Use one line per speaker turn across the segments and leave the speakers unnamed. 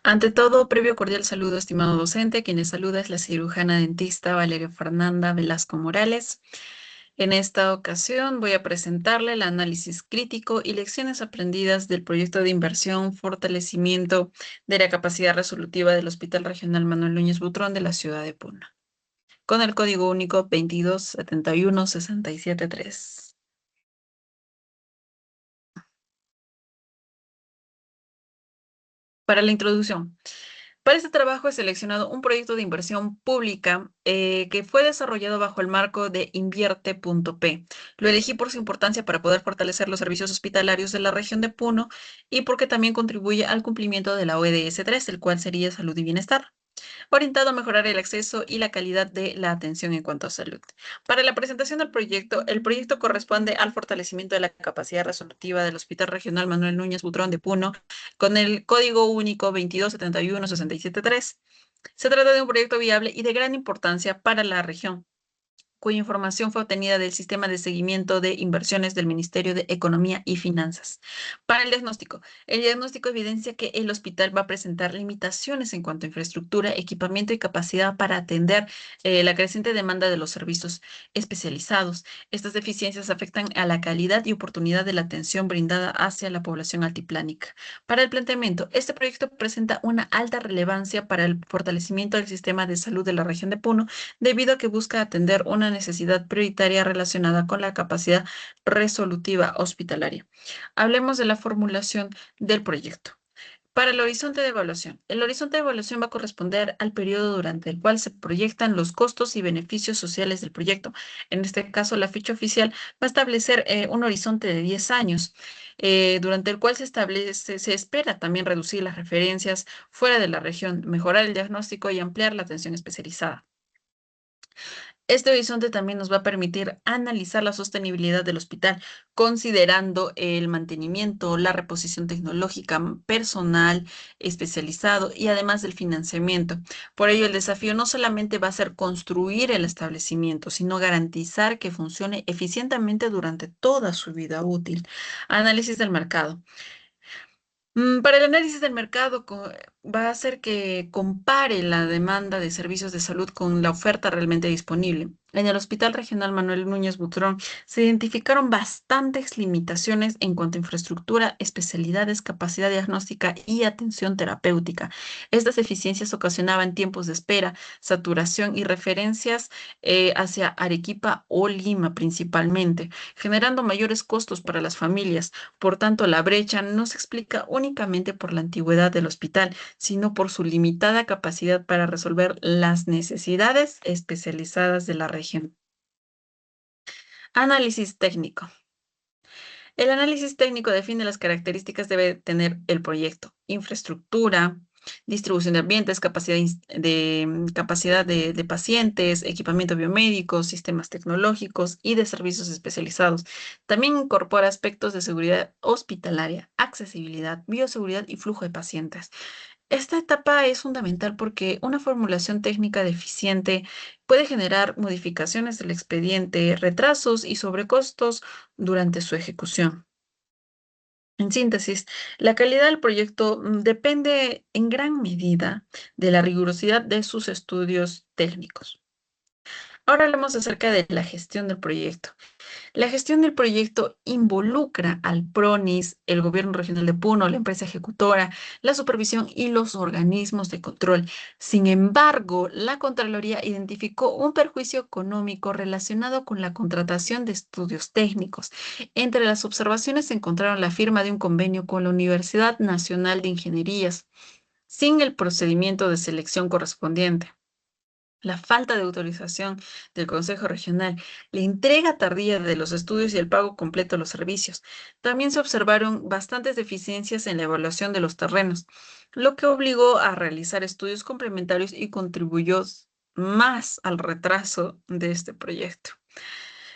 Ante todo, previo cordial saludo, estimado docente. Quien les saluda es la cirujana dentista Valeria Fernanda Velasco Morales. En esta ocasión voy a presentarle el análisis crítico y lecciones aprendidas del proyecto de inversión Fortalecimiento de la Capacidad Resolutiva del Hospital Regional Manuel Núñez Butrón de la ciudad de Puno, con el código único 2271673. Para la introducción. Para este trabajo he seleccionado un proyecto de inversión pública que fue desarrollado bajo el marco de Invierte.p. Lo elegí por su importancia para poder fortalecer los servicios hospitalarios de la región de Puno y porque también contribuye al cumplimiento de la ODS 3, el cual sería salud y bienestar, orientado a mejorar el acceso y la calidad de la atención en cuanto a salud. Para la presentación del proyecto, el proyecto corresponde al fortalecimiento de la capacidad resolutiva del Hospital Regional Manuel Núñez Butrón de Puno, con el código único 2271673. Se trata de un proyecto viable y de gran importancia para la región, cuya información fue obtenida del Sistema de Seguimiento de Inversiones del Ministerio de Economía y Finanzas. Para el diagnóstico evidencia que el hospital va a presentar limitaciones en cuanto a infraestructura, equipamiento y capacidad para atender la creciente demanda de los servicios especializados. Estas deficiencias afectan a la calidad y oportunidad de la atención brindada hacia la población altiplánica. Para el planteamiento, este proyecto presenta una alta relevancia para el fortalecimiento del sistema de salud de la región de Puno, debido a que busca atender una necesidad prioritaria relacionada con la capacidad resolutiva hospitalaria. Hablemos de la formulación del proyecto. Para el horizonte de evaluación. El horizonte de evaluación va a corresponder al periodo durante el cual se proyectan los costos y beneficios sociales del proyecto. En este caso, la ficha oficial va a establecer un horizonte de 10 años, durante el cual se espera también reducir las referencias fuera de la región, mejorar el diagnóstico y ampliar la atención especializada. Este horizonte también nos va a permitir analizar la sostenibilidad del hospital, considerando el mantenimiento, la reposición tecnológica, personal especializado y además del financiamiento. Por ello, el desafío no solamente va a ser construir el establecimiento, sino garantizar que funcione eficientemente durante toda su vida útil. Análisis del mercado. Para el análisis del mercado va a hacer que compare la demanda de servicios de salud con la oferta realmente disponible. En el Hospital Regional Manuel Núñez Butrón se identificaron bastantes limitaciones en cuanto a infraestructura, especialidades, capacidad diagnóstica y atención terapéutica. Estas deficiencias ocasionaban tiempos de espera, saturación y referencias hacia Arequipa o Lima principalmente, generando mayores costos para las familias. Por tanto, la brecha no se explica únicamente por la antigüedad del hospital, sino por su limitada capacidad para resolver las necesidades especializadas de la región. Análisis técnico. El análisis técnico define las características que debe tener el proyecto: infraestructura, distribución de ambientes, capacidad de pacientes, equipamiento biomédico, sistemas tecnológicos y de servicios especializados. También incorpora aspectos de seguridad hospitalaria, accesibilidad, bioseguridad y flujo de pacientes. Esta etapa es fundamental porque una formulación técnica deficiente puede generar modificaciones del expediente, retrasos y sobrecostos durante su ejecución. En síntesis, la calidad del proyecto depende en gran medida de la rigurosidad de sus estudios técnicos. Ahora hablemos acerca de la gestión del proyecto. La gestión del proyecto involucra al PRONIS, el Gobierno Regional de Puno, la empresa ejecutora, la supervisión y los organismos de control. Sin embargo, la Contraloría identificó un perjuicio económico relacionado con la contratación de estudios técnicos. Entre las observaciones se encontraron la firma de un convenio con la Universidad Nacional de Ingenierías, sin el procedimiento de selección correspondiente, la falta de autorización del Consejo Regional, la entrega tardía de los estudios y el pago completo de los servicios. También se observaron bastantes deficiencias en la evaluación de los terrenos, lo que obligó a realizar estudios complementarios y contribuyó más al retraso de este proyecto.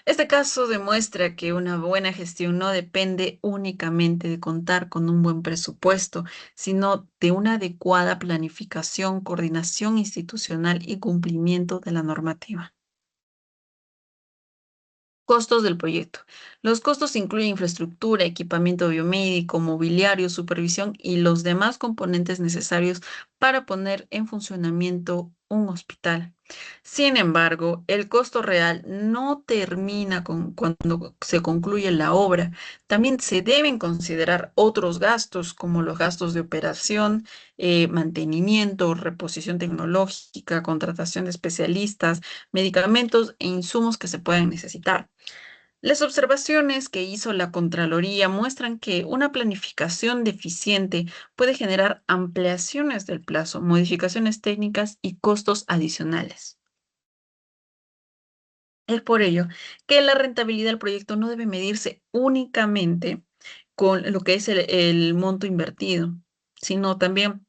Este caso demuestra que una buena gestión no depende únicamente de contar con un buen presupuesto, sino de una adecuada planificación, coordinación institucional y cumplimiento de la normativa. Costos del proyecto. Los costos incluyen infraestructura, equipamiento biomédico, mobiliario, supervisión y los demás componentes necesarios para poner en funcionamiento un hospital. Sin embargo, el costo real no termina cuando se concluye la obra. También se deben considerar otros gastos, como los gastos de operación, mantenimiento, reposición tecnológica, contratación de especialistas, medicamentos e insumos que se puedan necesitar. Las observaciones que hizo la Contraloría muestran que una planificación deficiente puede generar ampliaciones del plazo, modificaciones técnicas y costos adicionales. Es por ello que la rentabilidad del proyecto no debe medirse únicamente con lo que es el monto invertido, sino también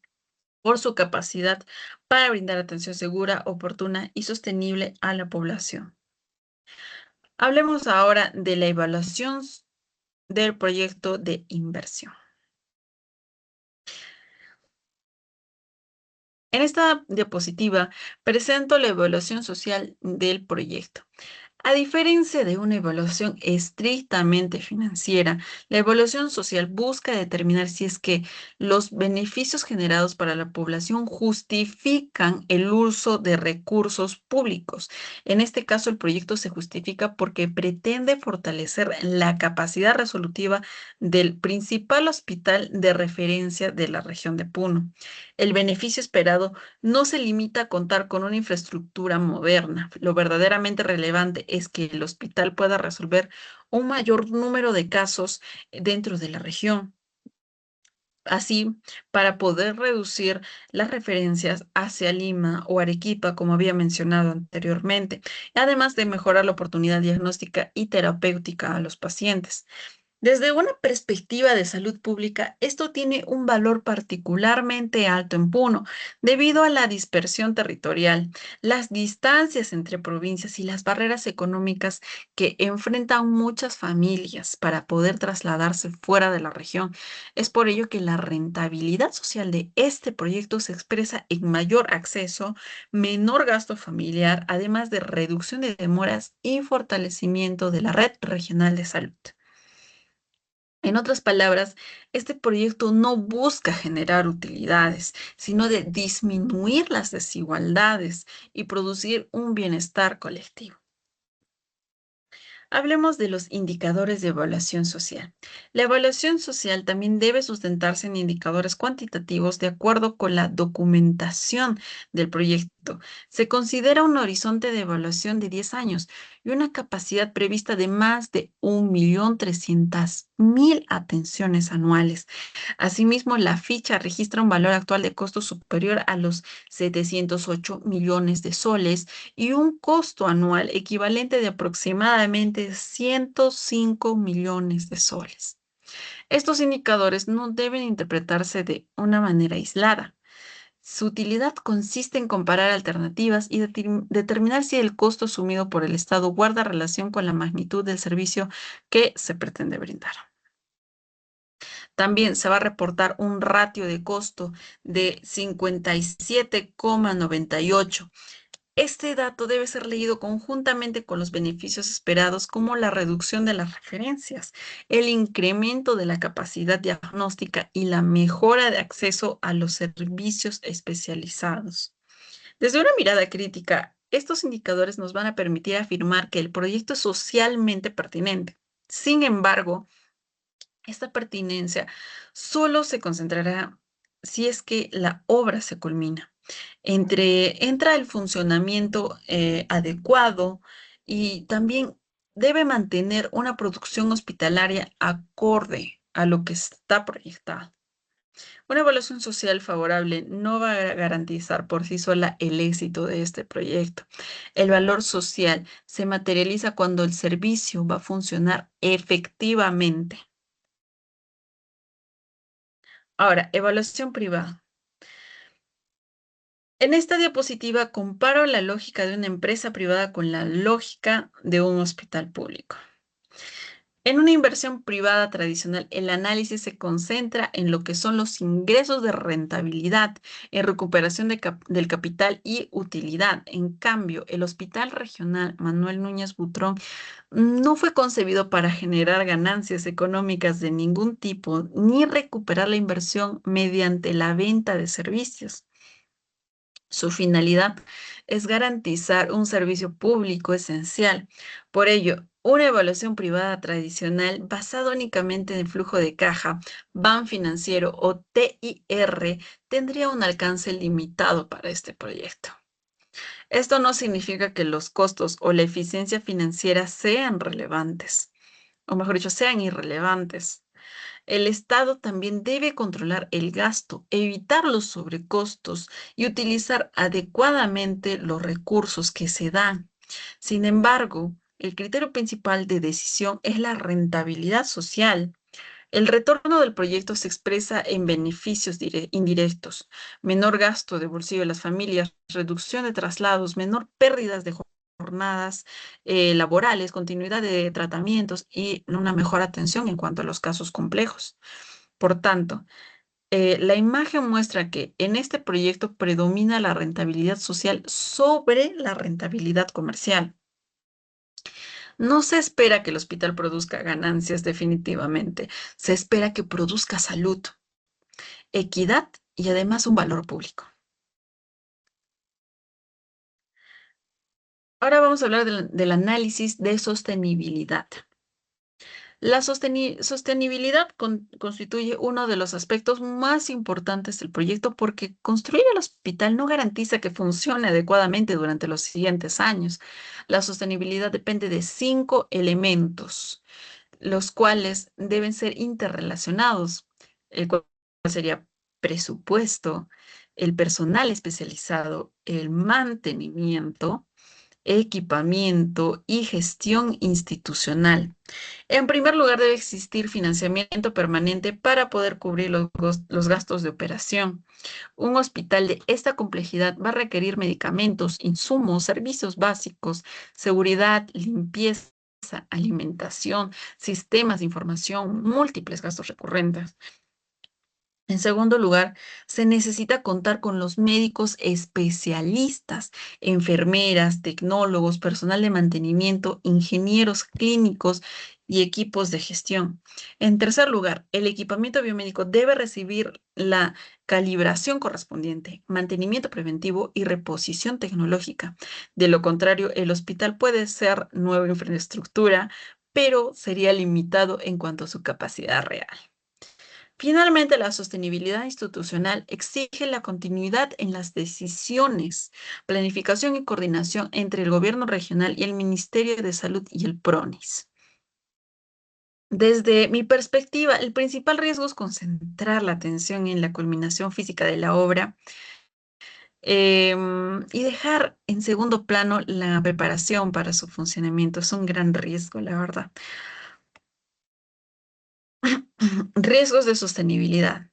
por su capacidad para brindar atención segura, oportuna y sostenible a la población. Hablemos ahora de la evaluación del proyecto de inversión. En esta diapositiva presento la evaluación social del proyecto. A diferencia de una evaluación estrictamente financiera, la evaluación social busca determinar si es que los beneficios generados para la población justifican el uso de recursos públicos. En este caso, el proyecto se justifica porque pretende fortalecer la capacidad resolutiva del principal hospital de referencia de la región de Puno. El beneficio esperado no se limita a contar con una infraestructura moderna. Lo verdaderamente relevante es que el hospital pueda resolver un mayor número de casos dentro de la región. Así, para poder reducir las referencias hacia Lima o Arequipa, como había mencionado anteriormente, además de mejorar la oportunidad diagnóstica y terapéutica a los pacientes. Desde una perspectiva de salud pública, esto tiene un valor particularmente alto en Puno, debido a la dispersión territorial, las distancias entre provincias y las barreras económicas que enfrentan muchas familias para poder trasladarse fuera de la región. Es por ello que la rentabilidad social de este proyecto se expresa en mayor acceso, menor gasto familiar, además de reducción de demoras y fortalecimiento de la red regional de salud. En otras palabras, este proyecto no busca generar utilidades, sino de disminuir las desigualdades y producir un bienestar colectivo. Hablemos de los indicadores de evaluación social. La evaluación social también debe sustentarse en indicadores cuantitativos de acuerdo con la documentación del proyecto. Se considera un horizonte de evaluación de 10 años y una capacidad prevista de más de 1.300.000 atenciones anuales. Asimismo, la ficha registra un valor actual de costo superior a los 708 millones de soles y un costo anual equivalente de aproximadamente 105 millones de soles. Estos indicadores no deben interpretarse de una manera aislada. Su utilidad consiste en comparar alternativas y determinar si el costo asumido por el Estado guarda relación con la magnitud del servicio que se pretende brindar. También se va a reportar un ratio de costo de 57,98. Este dato debe ser leído conjuntamente con los beneficios esperados, como la reducción de las referencias, el incremento de la capacidad diagnóstica y la mejora de acceso a los servicios especializados. Desde una mirada crítica, estos indicadores nos van a permitir afirmar que el proyecto es socialmente pertinente. Sin embargo, esta pertinencia solo se concentrará si es que la obra se culmina. Entra el funcionamiento adecuado y también debe mantener una producción hospitalaria acorde a lo que está proyectado. Una evaluación social favorable no va a garantizar por sí sola el éxito de este proyecto. El valor social se materializa cuando el servicio va a funcionar efectivamente. Ahora, evaluación privada. En esta diapositiva comparo la lógica de una empresa privada con la lógica de un hospital público. En una inversión privada tradicional, el análisis se concentra en lo que son los ingresos de rentabilidad, en recuperación del capital y utilidad. En cambio, el Hospital Regional Manuel Núñez Butrón no fue concebido para generar ganancias económicas de ningún tipo, ni recuperar la inversión mediante la venta de servicios. Su finalidad es garantizar un servicio público esencial. Por ello, una evaluación privada tradicional basada únicamente en el flujo de caja, ban financiero o TIR tendría un alcance limitado para este proyecto. Esto no significa que los costos o la eficiencia financiera sean relevantes, o mejor dicho, sean irrelevantes. El Estado también debe controlar el gasto, evitar los sobrecostos y utilizar adecuadamente los recursos que se dan. Sin embargo, el criterio principal de decisión es la rentabilidad social. El retorno del proyecto se expresa en beneficios indirectos, menor gasto de bolsillo de las familias, reducción de traslados, menor pérdidas de jornadas laborales, continuidad de tratamientos y una mejor atención en cuanto a los casos complejos. Por tanto, la imagen muestra que en este proyecto predomina la rentabilidad social sobre la rentabilidad comercial. No se espera que el hospital produzca ganancias definitivamente, se espera que produzca salud, equidad y además un valor público. Ahora vamos a hablar del análisis de sostenibilidad. La sostenibilidad constituye uno de los aspectos más importantes del proyecto porque construir el hospital no garantiza que funcione adecuadamente durante los siguientes años. La sostenibilidad depende de 5 elementos, los cuales deben ser interrelacionados, el cual sería presupuesto, el personal especializado, el mantenimiento, equipamiento y gestión institucional. En primer lugar, debe existir financiamiento permanente para poder cubrir los gastos de operación. Un hospital de esta complejidad va a requerir medicamentos, insumos, servicios básicos, seguridad, limpieza, alimentación, sistemas de información, múltiples gastos recurrentes. En segundo lugar, se necesita contar con los médicos especialistas, enfermeras, tecnólogos, personal de mantenimiento, ingenieros clínicos y equipos de gestión. En tercer lugar, el equipamiento biomédico debe recibir la calibración correspondiente, mantenimiento preventivo y reposición tecnológica. De lo contrario, el hospital puede ser nueva infraestructura, pero sería limitado en cuanto a su capacidad real. Finalmente, la sostenibilidad institucional exige la continuidad en las decisiones, planificación y coordinación entre el gobierno regional y el Ministerio de Salud y el PRONIS. Desde mi perspectiva, el principal riesgo es concentrar la atención en la culminación física de la obra y dejar en segundo plano la preparación para su funcionamiento. Es un gran riesgo, la verdad. Riesgos de sostenibilidad.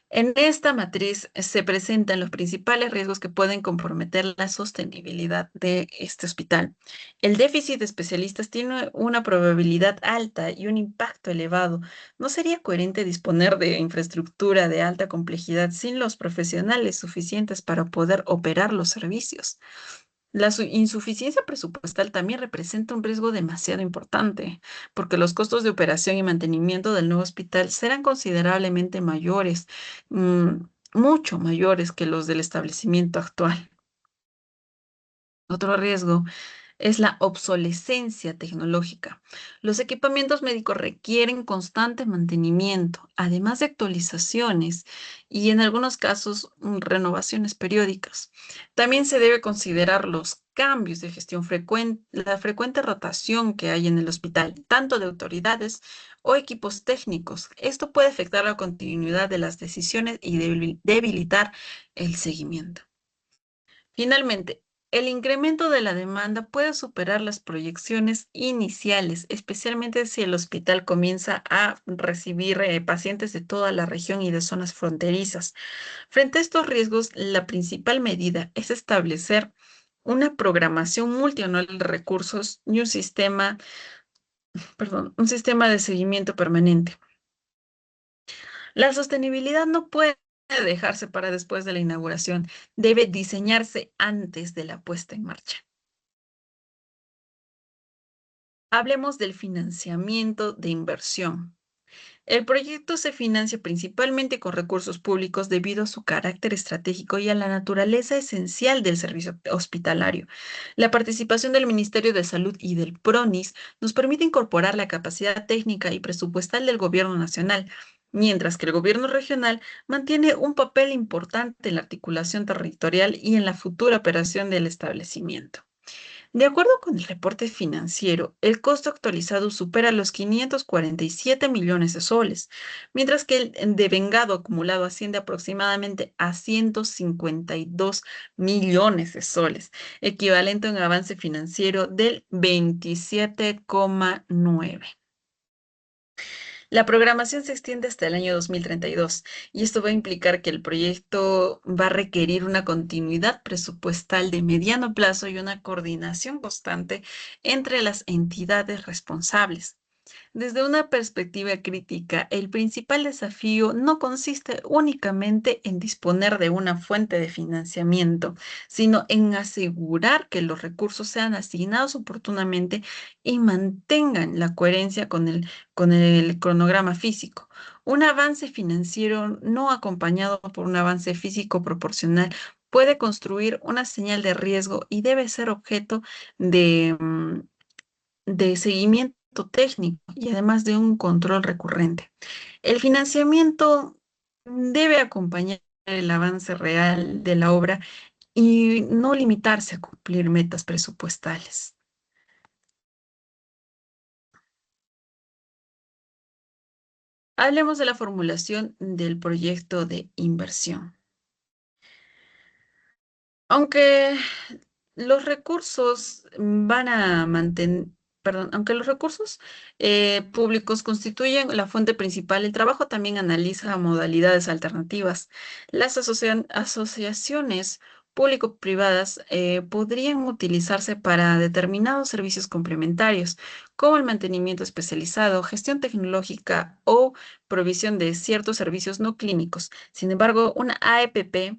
En esta matriz se presentan los principales riesgos que pueden comprometer la sostenibilidad de este hospital. El déficit de especialistas tiene una probabilidad alta y un impacto elevado. No sería coherente disponer de infraestructura de alta complejidad sin los profesionales suficientes para poder operar los servicios. La insuficiencia presupuestal también representa un riesgo demasiado importante, porque los costos de operación y mantenimiento del nuevo hospital serán considerablemente mayores, mm, mucho mayores que los del establecimiento actual. Otro riesgo es la obsolescencia tecnológica. Los equipamientos médicos requieren constante mantenimiento, además de actualizaciones y en algunos casos renovaciones periódicas. También se debe considerar los cambios de gestión frecuente, la frecuente rotación que hay en el hospital, tanto de autoridades o equipos técnicos. Esto puede afectar la continuidad de las decisiones y debilitar el seguimiento. Finalmente, el incremento de la demanda puede superar las proyecciones iniciales, especialmente si el hospital comienza a recibir pacientes de toda la región y de zonas fronterizas. Frente a estos riesgos, la principal medida es establecer una programación multianual de recursos y un sistema un sistema de seguimiento permanente. La sostenibilidad no puede dejarse para después de la inauguración, debe diseñarse antes de la puesta en marcha. Hablemos del financiamiento de inversión. El proyecto se financia principalmente con recursos públicos debido a su carácter estratégico y a la naturaleza esencial del servicio hospitalario. La participación del Ministerio de Salud y del PRONIS nos permite incorporar la capacidad técnica y presupuestal del gobierno nacional, mientras que el gobierno regional mantiene un papel importante en la articulación territorial y en la futura operación del establecimiento. De acuerdo con el reporte financiero, el costo actualizado supera los 547 millones de soles, mientras que el devengado acumulado asciende aproximadamente a 152 millones de soles, equivalente a un avance financiero del 27,9. La programación se extiende hasta el año 2032 y esto va a implicar que el proyecto va a requerir una continuidad presupuestal de mediano plazo y una coordinación constante entre las entidades responsables. Desde una perspectiva crítica, el principal desafío no consiste únicamente en disponer de una fuente de financiamiento, sino en asegurar que los recursos sean asignados oportunamente y mantengan la coherencia con el cronograma físico. Un avance financiero no acompañado por un avance físico proporcional puede construir una señal de riesgo y debe ser objeto de, de seguimiento técnico y además de un control recurrente. El financiamiento debe acompañar el avance real de la obra y no limitarse a cumplir metas presupuestales. Hablemos de la formulación del proyecto de inversión. Aunque los recursos van a mantener, perdón, aunque los recursos públicos constituyen la fuente principal, el trabajo también analiza modalidades alternativas. Las asociaciones público-privadas podrían utilizarse para determinados servicios complementarios, como el mantenimiento especializado, gestión tecnológica o provisión de ciertos servicios no clínicos. Sin embargo, una APP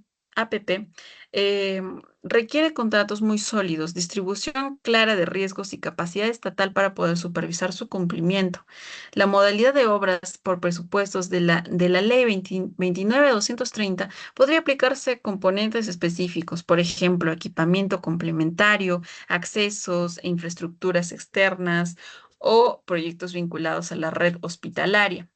eh, requiere contratos muy sólidos, distribución clara de riesgos y capacidad estatal para poder supervisar su cumplimiento. La modalidad de obras por presupuestos de la Ley 29.230 podría aplicarse a componentes específicos, por ejemplo, equipamiento complementario, accesos e infraestructuras externas o proyectos vinculados a la red hospitalaria.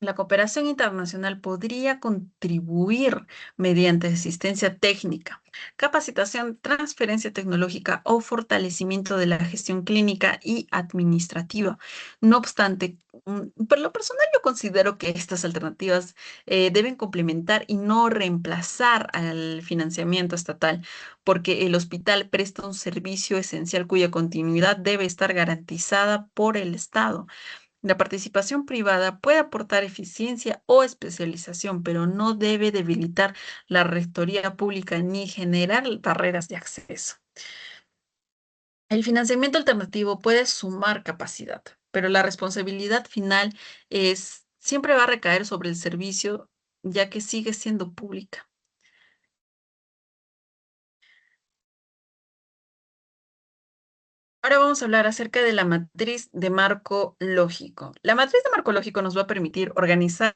La cooperación internacional podría contribuir mediante asistencia técnica, capacitación, transferencia tecnológica o fortalecimiento de la gestión clínica y administrativa. No obstante, por lo personal yo considero que estas alternativas deben complementar y no reemplazar al financiamiento estatal, porque el hospital presta un servicio esencial cuya continuidad debe estar garantizada por el Estado. La participación privada puede aportar eficiencia o especialización, pero no debe debilitar la rectoría pública ni generar barreras de acceso. El financiamiento alternativo puede sumar capacidad, pero la responsabilidad final siempre va a recaer sobre el servicio, ya que sigue siendo pública. Ahora vamos a hablar acerca de la matriz de marco lógico. La matriz de marco lógico nos va a permitir organizar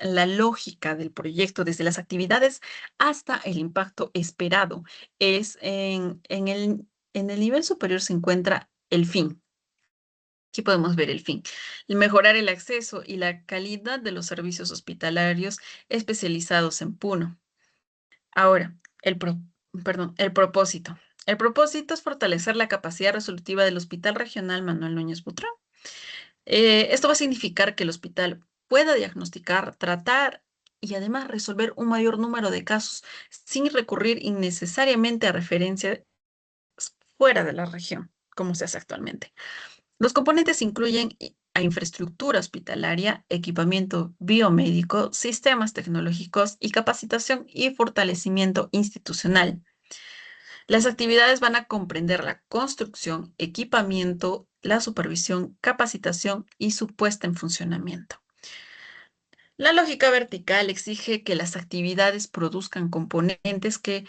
la lógica del proyecto desde las actividades hasta el impacto esperado. Es en el nivel superior se encuentra el fin. Aquí podemos ver el fin. Mejorar el acceso y la calidad de los servicios hospitalarios especializados en Puno. Ahora, el propósito. El propósito es fortalecer la capacidad resolutiva del Hospital Regional Manuel Núñez Butrón. Esto va a significar que el hospital pueda diagnosticar, tratar y además resolver un mayor número de casos sin recurrir innecesariamente a referencias fuera de la región, como se hace actualmente. Los componentes incluyen a infraestructura hospitalaria, equipamiento biomédico, sistemas tecnológicos y capacitación y fortalecimiento institucional. Las actividades van a comprender la construcción, equipamiento, la supervisión, capacitación y su puesta en funcionamiento. La lógica vertical exige que las actividades produzcan componentes que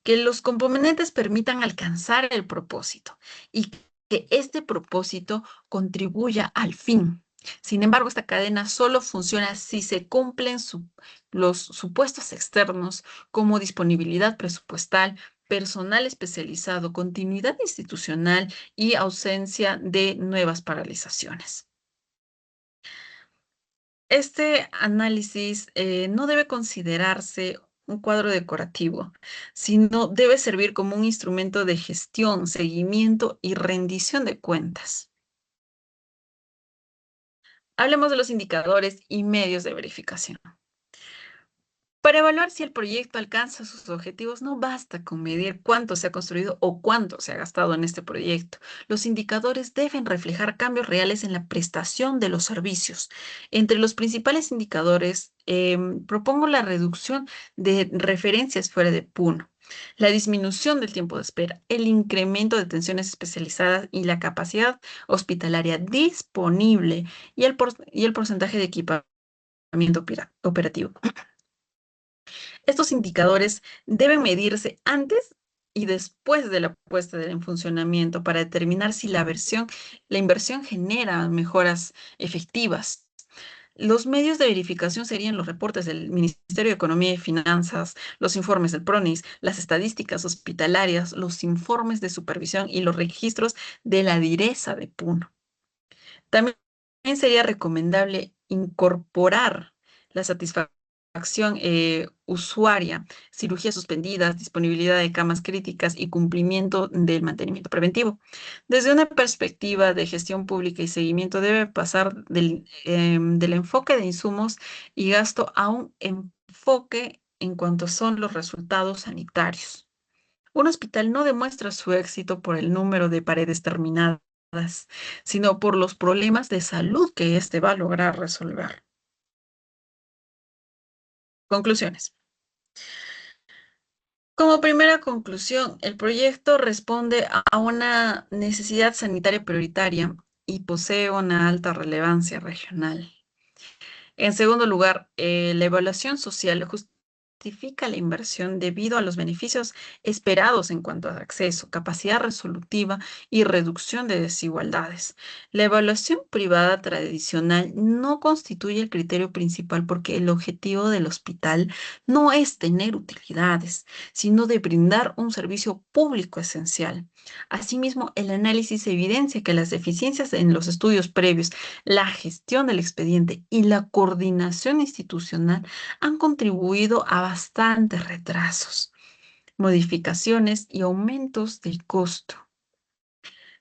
los componentes permitan alcanzar el propósito y que este propósito contribuya al fin. Sin embargo, esta cadena solo funciona si se cumplen los supuestos externos como disponibilidad presupuestal, personal especializado, continuidad institucional y ausencia de nuevas paralizaciones. Este análisis no debe considerarse un cuadro decorativo, sino debe servir como un instrumento de gestión, seguimiento y rendición de cuentas. Hablemos de los indicadores y medios de verificación. Para evaluar si el proyecto alcanza sus objetivos, no basta con medir cuánto se ha construido o cuánto se ha gastado en este proyecto. Los indicadores deben reflejar cambios reales en la prestación de los servicios. Entre los principales indicadores, propongo la reducción de referencias fuera de PUNO, la disminución del tiempo de espera, el incremento de atenciones especializadas y la capacidad hospitalaria disponible y el porcentaje de equipamiento operativo. Estos indicadores deben medirse antes y después de la puesta en funcionamiento para determinar si la inversión genera mejoras efectivas. Los medios de verificación serían los reportes del Ministerio de Economía y Finanzas, los informes del PRONIS, las estadísticas hospitalarias, los informes de supervisión y los registros de la direza de PUNO. También sería recomendable incorporar la satisfacción usuaria, cirugías suspendidas, disponibilidad de camas críticas y cumplimiento del mantenimiento preventivo. Desde una perspectiva de gestión pública y seguimiento, debe pasar del enfoque de insumos y gasto a un enfoque en cuanto son los resultados sanitarios. Un hospital no demuestra su éxito por el número de paredes terminadas, sino por los problemas de salud que éste va a lograr resolver. Conclusiones. Como primera conclusión, el proyecto responde a una necesidad sanitaria prioritaria y posee una alta relevancia regional. En segundo lugar, la evaluación social justifica la inversión debido a los beneficios esperados en cuanto a acceso, capacidad resolutiva y reducción de desigualdades. La evaluación privada tradicional no constituye el criterio principal porque el objetivo del hospital no es tener utilidades, sino de brindar un servicio público esencial. Asimismo, el análisis evidencia que las deficiencias en los estudios previos, la gestión del expediente y la coordinación institucional han contribuido a bastantes retrasos, modificaciones y aumentos del costo.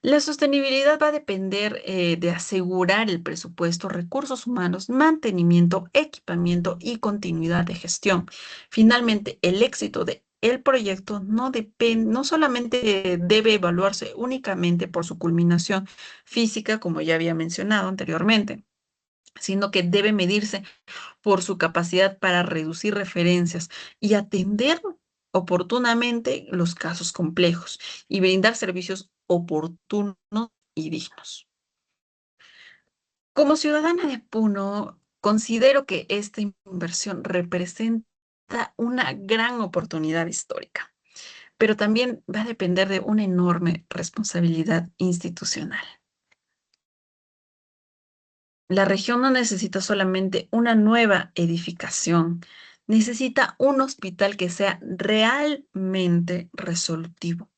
La sostenibilidad va a depender de asegurar el presupuesto, recursos humanos, mantenimiento, equipamiento y continuidad de gestión. Finalmente, el éxito de el proyecto no solamente debe evaluarse únicamente por su culminación física, como ya había mencionado anteriormente, sino que debe medirse por su capacidad para reducir referencias y atender oportunamente los casos complejos y brindar servicios oportunos y dignos. Como ciudadana de Puno, considero que esta inversión representa una gran oportunidad histórica, pero también va a depender de una enorme responsabilidad institucional. La región no necesita solamente una nueva edificación, necesita un hospital que sea realmente resolutivo.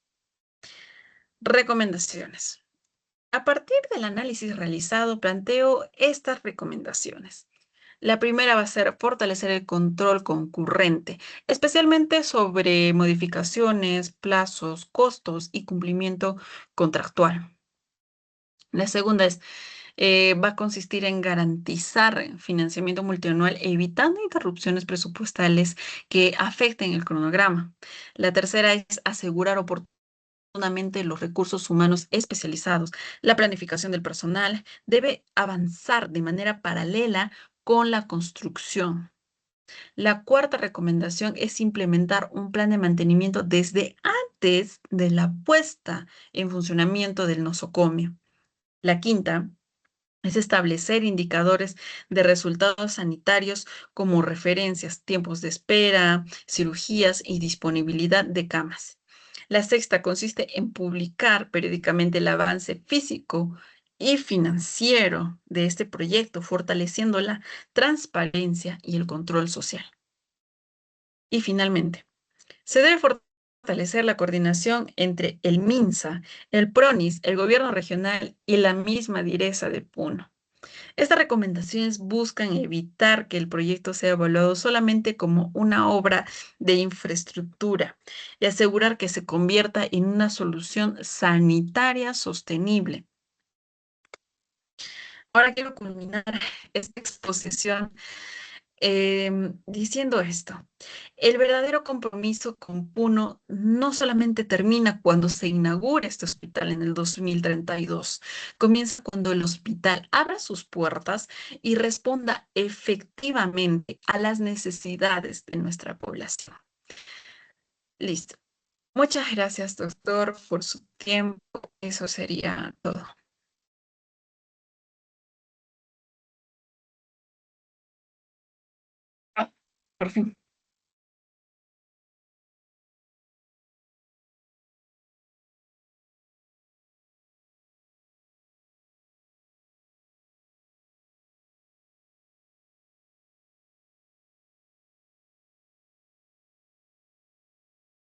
Recomendaciones. A partir del análisis realizado, planteo estas recomendaciones. La primera va a ser fortalecer el control concurrente, especialmente sobre modificaciones, plazos, costos y cumplimiento contractual. La segunda va a consistir en garantizar financiamiento multianual, evitando interrupciones presupuestales que afecten el cronograma. La tercera es asegurar oportunamente los recursos humanos especializados. La planificación del personal debe avanzar de manera paralela con la construcción. La cuarta recomendación es implementar un plan de mantenimiento desde antes de la puesta en funcionamiento del nosocomio. La quinta es establecer indicadores de resultados sanitarios como referencias, tiempos de espera, cirugías y disponibilidad de camas. La sexta consiste en publicar periódicamente el avance físico y financiero de este proyecto, fortaleciendo la transparencia y el control social. Y finalmente, se debe fortalecer la coordinación entre el MINSA, el PRONIS, el gobierno regional y la misma Direza de Puno. Estas recomendaciones buscan evitar que el proyecto sea evaluado solamente como una obra de infraestructura y asegurar que se convierta en una solución sanitaria sostenible. Ahora quiero culminar esta exposición diciendo esto. El verdadero compromiso con Puno no solamente termina cuando se inaugura este hospital en el 2032, comienza cuando el hospital abra sus puertas y responda efectivamente a las necesidades de nuestra población. Listo. Muchas gracias, doctor, por su tiempo. Eso sería todo. Ah, por fin.